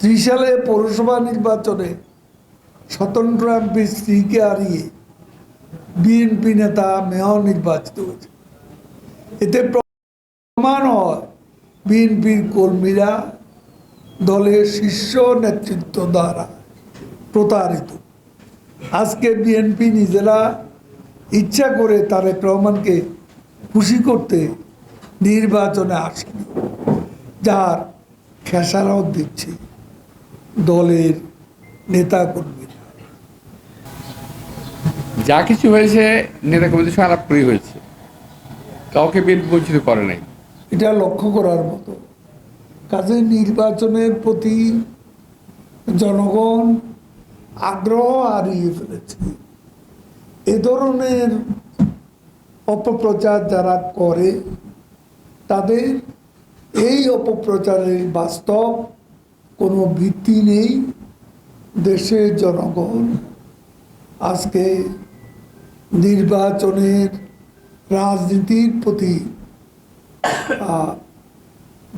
সালে পৌরসভা নির্বাচনে স্বতন্ত্র এমপি স্ত্রীকে হারিয়ে বিএনপি নেতা মেয়র নির্বাচিত হয়েছে। এতে প্রমাণ হয় বিএনপির কর্মীরা দলের শীর্ষ নেতৃত্ব দ্বারা প্রতারিত। আজকে বিএনপি নিজেরা ইচ্ছা করে তারেক রহমানকে খুশি করতে নির্বাচনে আসেনি, যার খেসারত দিচ্ছে দলের নেতাকর্মীরা। যা কিছু হয়েছে নেতা কর্মীদের সঙ্গে আলাপ করেই হয়েছে, কাউকে বিএনপি বঞ্চিত করে নাই। এটা লক্ষ্য করার মতো। কাজে নির্বাচনের প্রতি জনগণ আগ্রহ হারিয়ে ফেলেছে। এ ধরনের অপপ্রচার যারা করে তাদের এই অপপ্রচারের বাস্তব কোনো ভিত্তি নেই। দেশের জনগণ আজকে নির্বাচনের রাজনীতির প্রতি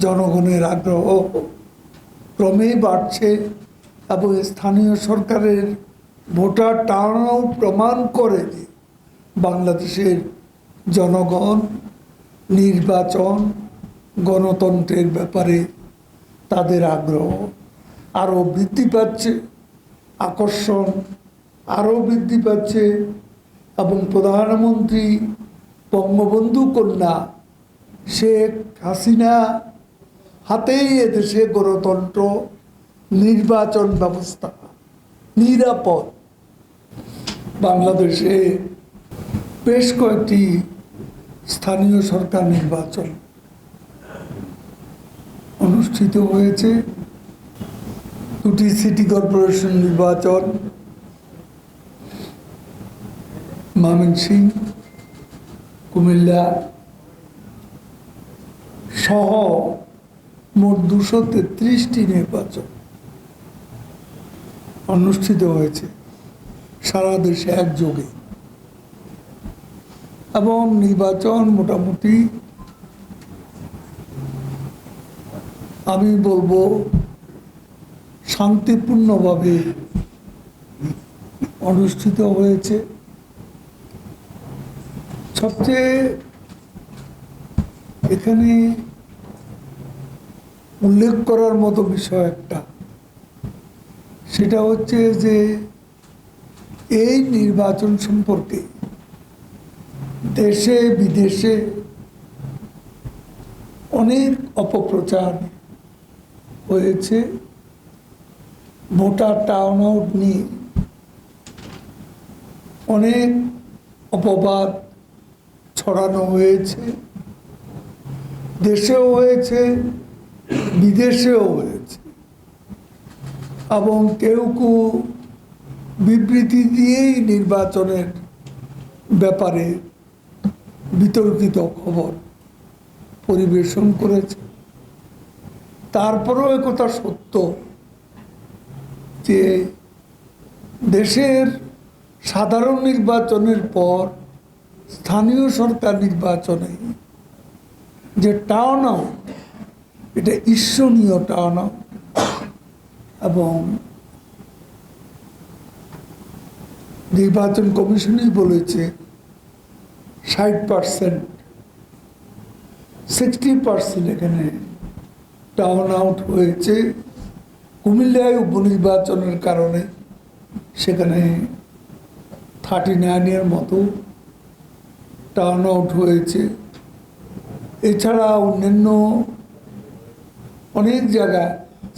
জনগণের আগ্রহ ক্রমেই বাড়ছে এবং স্থানীয় সরকারের ভোটার টার্নআউট প্রমাণ করে যে বাংলাদেশের জনগণ নির্বাচন গণতন্ত্রের ব্যাপারে তাদের আগ্রহ আরও বৃদ্ধি পাচ্ছে, আকর্ষণ আরও বৃদ্ধি পাচ্ছে এবং প্রধানমন্ত্রী বঙ্গবন্ধু কন্যা শেখ হাসিনা হাতেই এদেশে গণতন্ত্র নির্বাচন ব্যবস্থা নিরাপদ। বাংলাদেশে বেশ কয়েকটি স্থানীয় সরকার নির্বাচন অনুষ্ঠিত হয়েছে। দুটি সিটি কর্পোরেশন নির্বাচন ময়মনসিংহ, কুমিল্লা সহ মোট 233টি নির্বাচন অনুষ্ঠিত হয়েছে সারা দেশে একযোগে, এবং নির্বাচন মোটামুটি আমি বলবো শান্তিপূর্ণভাবে অনুষ্ঠিত হয়েছে। সবচেয়ে এখানে উল্লেখ করার মতো বিষয় একটা, সেটা হচ্ছে যে এই নির্বাচন সম্পর্কে দেশে বিদেশে অনেক অপপ্রচার হয়েছে। ভোটার টার্নআউট নিয়ে অনেক অপবাদ ছড়ানো হয়েছে, দেশেও হয়েছে বিদেশেও হয়েছে, এবং কেউ কেউ বিবৃতি দিয়েই নির্বাচনের ব্যাপারে বিতর্কিত খবর পরিবেশন করেছে। তারপরেও একথা সত্য যে দেশের সাধারণ নির্বাচনের পর স্থানীয় সরকার নির্বাচনে যে টার্নআউট, এটা ঈর্ষণীয় টার্নআউট, এবং নির্বাচন কমিশনই বলেছে 60%, 60% এখানে টার্নআউট হয়েছে। কুমিল্লায় উপনির্বাচনের কারণে সেখানে 39-এর মতো টার্নআউট হয়েছে। এছাড়া অন্যান্য অনেক জায়গায়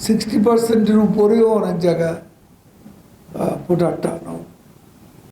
60%-এর উপরেও অনেক জায়গায় ভোটার টার্ন